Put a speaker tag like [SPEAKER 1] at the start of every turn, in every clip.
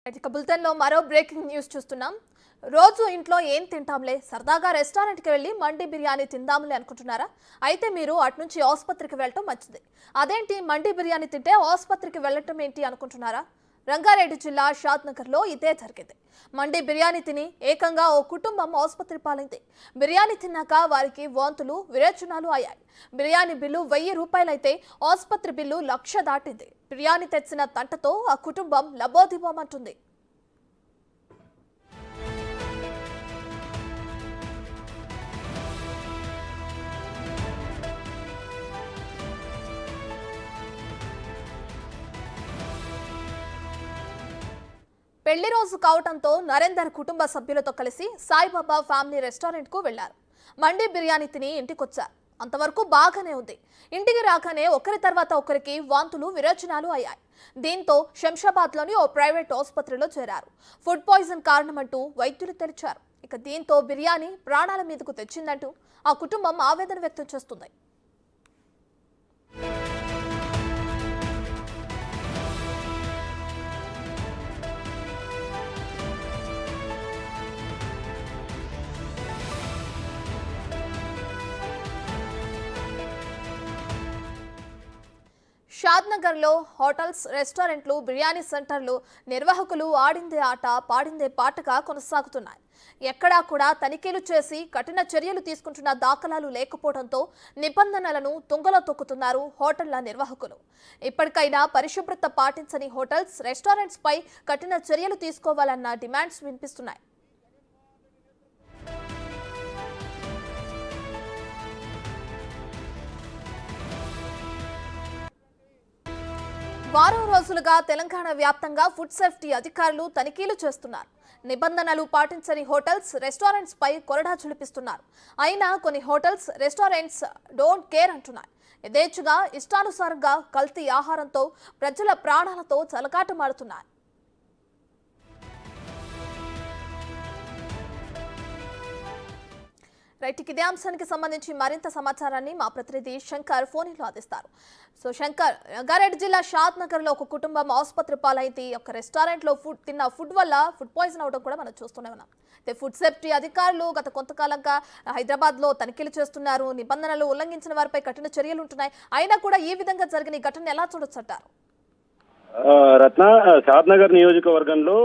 [SPEAKER 1] ఇక బులెటిన్లో మరో బ్రేకింగ్ న్యూస్ చూస్తున్నాం. రోజు ఇంట్లో ఏం తింటాంలే, సరదాగా రెస్టారెంట్కి వెళ్ళి మండి బిర్యానీ తిందాంలే అనుకుంటున్నారా? అయితే మీరు అటు నుంచి ఆసుపత్రికి వెళ్ళటం మంచిది. అదేంటి మండి బిర్యానీ తింటే ఆసుపత్రికి వెళ్ళటం ఏంటి అనుకుంటున్నారా? రంగారెడ్డి జిల్లా షాద్నగర్లో ఇదే జరిగింది. మండి బిర్యానీ తిని ఏకంగా ఓ కుటుంబం ఆసుపత్రి పాలైంది. బిర్యానీ తిన్నాక వారికి వాంతులు విరేచనాలు అయ్యాయి. బిర్యానీ బిల్లు 1000 రూపాయలైతే ఆసుపత్రి బిల్లు 1,00,000 దాటింది. బిర్యానీ తెచ్చిన తంటతో ఆ కుటుంబం లబోదిబోమంటుంది. పెళ్లి రోజు కావడంతో నరేందర్ కుటుంబ సభ్యులతో కలిసి సాయిబాబా ఫ్యామిలీ రెస్టారెంట్కు వెళ్లారు. మండి బిర్యానీ తిని ఇంటికొచ్చారు. అంతవరకు బాగానే ఉంది. ఇంటికి రాగానే ఒకరి తర్వాత ఒకరికి వాంతులు విరేచనాలు అయ్యాయి. దీంతో శంషాబాద్లోని ఓ ప్రైవేట్ ఆసుపత్రిలో చేరారు. ఫుడ్ పాయిజన్ కారణమంటూ వైద్యులు తెలిచారు. ఇక దీంతో బిర్యానీ ప్రాణాల మీదకు తెచ్చిందంటూ ఆ కుటుంబం ఆవేదన వ్యక్తం చేస్తుంది. షాద్నగర్లో హోటల్స్, రెస్టారెంట్లు, బిర్యానీ సెంటర్లు నిర్వాహకులు ఆడిందే ఆట పాడిందే పాటగా కొనసాగుతున్నాయి. ఎక్కడా కూడా తనిఖీలు చేసి కఠిన చర్యలు తీసుకుంటున్న దాఖలాలు లేకపోవడంతో నిబంధనలను తుంగలో తొక్కుతున్నారు హోటళ్ల నిర్వాహకులు. ఇప్పటికైనా పరిశుభ్రత పాటించని హోటల్స్, రెస్టారెంట్స్ పై కఠిన చర్యలు తీసుకోవాలన్న డిమాండ్స్ వినిపిస్తున్నాయి. వారం రోజులుగా తెలంగాణ వ్యాప్తంగా ఫుడ్ సేఫ్టీ అధికారులు తనిఖీలు చేస్తున్నారు. నిబంధనలు పాటించని హోటల్స్, రెస్టారెంట్స్ పై కొరడా చులిపిస్తున్నారు. అయినా కొన్ని హోటల్స్, రెస్టారెంట్స్ డోంట్ కేర్ అంటున్నాయి. యథేచ్ఛగా ఇష్టానుసారంగా కల్తీ ఆహారంతో ప్రజల ప్రాణాలతో చెలగాటమాడుతున్నాయి. రైట్, ఇదే అంశానికి సంబంధించి మరింత సమాచారాన్ని మా ప్రతినిధి శంకర్ ఫోన్లో అందిస్తారు. సో శంకర్, రంగారెడ్డి జిల్లా షాద్నగర్లో ఒక కుటుంబం ఆసుపత్రి పాలైంది. ఒక రెస్టారెంట్లో తిన్న ఫుడ్ వల్ల ఫుడ్ పాయిజన్ అవడం కూడా మనం చూస్తూనే ఉన్నాం. అయితే ఫుడ్ సేఫ్టీ అధికారులు గత కొంతకాలంగా హైదరాబాద్లో తనిఖీలు చేస్తున్నారు. నిబంధనలు ఉల్లంఘించిన వారిపై కఠిన చర్యలు ఉంటున్నాయి. అయినా కూడా ఈ విధంగా జరిగిన ఈ ఘటన ఎలా చూడొచ్చంటారు?
[SPEAKER 2] రత్న, షాద్నగర్ నియోజకవర్గంలో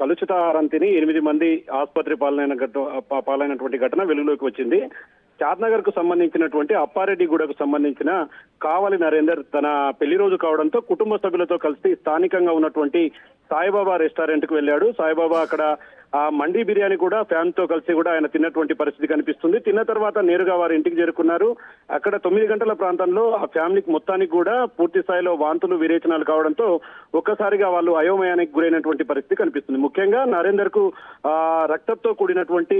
[SPEAKER 2] కలుషిత ఆహారం తిని 8 మంది ఆసుపత్రి పాలైనటువంటి ఘటన వెలుగులోకి వచ్చింది. షాద్నగర్ కు సంబంధించినటువంటి అప్పారెడ్డిగూడకు సంబంధించిన కావలి నరేందర్ తన పెళ్లి రోజు కావడంతో కుటుంబ సభ్యులతో కలిసి స్థానికంగా ఉన్నటువంటి సాయిబాబా రెస్టారెంట్ కు వెళ్ళాడు. సాయిబాబా అక్కడ ఆ మండి బిర్యానీ కూడా ఫ్యామిలీ తో కలిసి కూడా ఆయన తిన్నటువంటి పరిస్థితి కనిపిస్తుంది. తిన్న తర్వాత నేరుగా వారి ఇంటికి చేరుకున్నారు. అక్కడ 9 గంటల ప్రాంతంలో ఆ ఫ్యామిలీకి మొత్తానికి కూడా పూర్తి స్థాయిలో వాంతులు విరేచనాలు కావడంతో ఒక్కసారిగా వాళ్ళు అయోమయానికి గురైనటువంటి పరిస్థితి కనిపిస్తుంది. ముఖ్యంగా నరేందర్ కు రక్తంతో కూడినటువంటి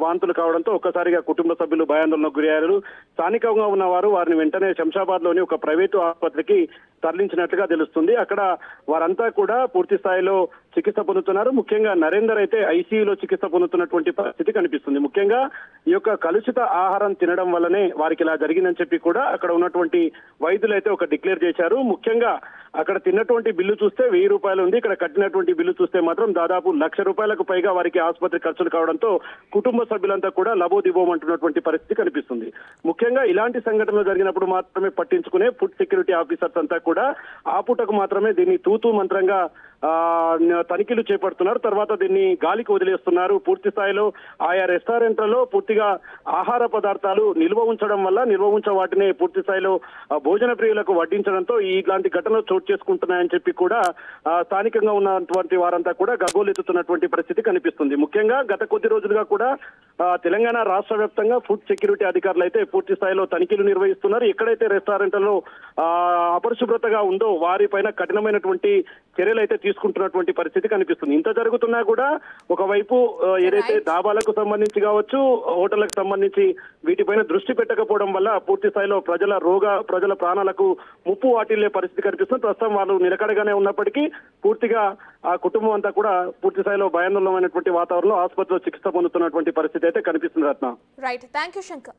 [SPEAKER 2] వాంతులు కావడంతో ఒక్కసారిగా కుటుంబ సభ్యులు భయాందోళనకు గురయ్యారు. స్థానికంగా ఉన్నవారు వారిని వెంటనే శంషాబాద్ లోని ఒక ప్రైవేటు ఆసుపత్రికి తరలించినట్లుగా తెలుస్తుంది. అక్కడ వారంతా కూడా పూర్తి స్థాయిలో చికిత్స పొందుతున్నారు. ముఖ్యంగా నరేందర్ అయితే ఐసీయూలో చికిత్స పొందుతున్నటువంటి పరిస్థితి కనిపిస్తుంది. ముఖ్యంగా ఈ యొక్క కలుషిత ఆహారం తినడం వల్లనే వారికి ఇలా జరిగిందని చెప్పి కూడా అక్కడ ఉన్నటువంటి వైద్యులు అయితే ఒక డిక్లేర్ చేశారు. ముఖ్యంగా అక్కడ తిన్నటువంటి బిల్లు చూస్తే 1000 రూపాయలు ఉంది. ఇక్కడ కట్టినటువంటి బిల్లు చూస్తే మాత్రం దాదాపు 1,00,000 రూపాయలకు పైగా వారికి ఆసుపత్రి ఖర్చులు కావడంతో కుటుంబ సభ్యులంతా కూడా లబోదిబోమంటున్నటువంటి పరిస్థితి కనిపిస్తుంది. ముఖ్యంగా ఇలాంటి సంఘటనలు జరిగినప్పుడు మాత్రమే పట్టించుకునే ఫుడ్ సెక్యూరిటీ ఆఫీసర్స్ అంతా కూడా ఆ పూటకు మాత్రమే దీన్ని తూతూ మంత్రంగా తనిఖీలు చేపడుతున్నారు. తర్వాత దీన్ని గాలికి వదిలేస్తున్నారు. పూర్తి స్థాయిలో ఆయా రెస్టారెంట్లలో పూర్తిగా ఆహార పదార్థాలు నిల్వ ఉంచడం వల్ల వాటిని పూర్తి స్థాయిలో భోజన ప్రియులకు వడ్డించడంతో ఇలాంటి ఘటనలు చోటు చేసుకుంటున్నాయని చెప్పి కూడా స్థానికంగా ఉన్నటువంటి వారంతా కూడా గగ్గోలెత్తుతున్నటువంటి పరిస్థితి కనిపిస్తుంది. ముఖ్యంగా గత కొద్ది రోజులుగా కూడా తెలంగాణ రాష్ట్ర వ్యాప్తంగా ఫుడ్ సెక్యూరిటీ అధికారులు అయితే పూర్తి స్థాయిలో తనిఖీలు నిర్వహిస్తున్నారు. ఎక్కడైతే రెస్టారెంట్లలో అపరిశుభ్రతగా ఉందో వారిపైన కఠినమైనటువంటి చర్యలు అయితే తీసుకుంటున్నటువంటి పరిస్థితి కనిపిస్తుంది. ఇంత జరుగుతున్నా కూడా ఒకవైపు ఏదైతే దాబాలకు సంబంధించి కావచ్చు, హోటళ్లకు సంబంధించి వీటిపైన దృష్టి పెట్టకపోవడం వల్ల పూర్తి స్థాయిలో ప్రజల ప్రాణాలకు ముప్పు వాటిల్లే పరిస్థితి కనిపిస్తుంది. ప్రస్తుతం వాళ్ళు నిలకడగానే ఉన్నప్పటికీ పూర్తిగా ఆ కుటుంబం అంతా కూడా పూర్తి స్థాయిలో భయాందోళనమైనటువంటి వాతావరణంలో ఆసుపత్రిలో చికిత్స పొందుతున్నటువంటి పరిస్థితి అయితే కనిపిస్తుంది. రత్న,
[SPEAKER 1] రైట్, థ్యాంక్ యూ శంకర్.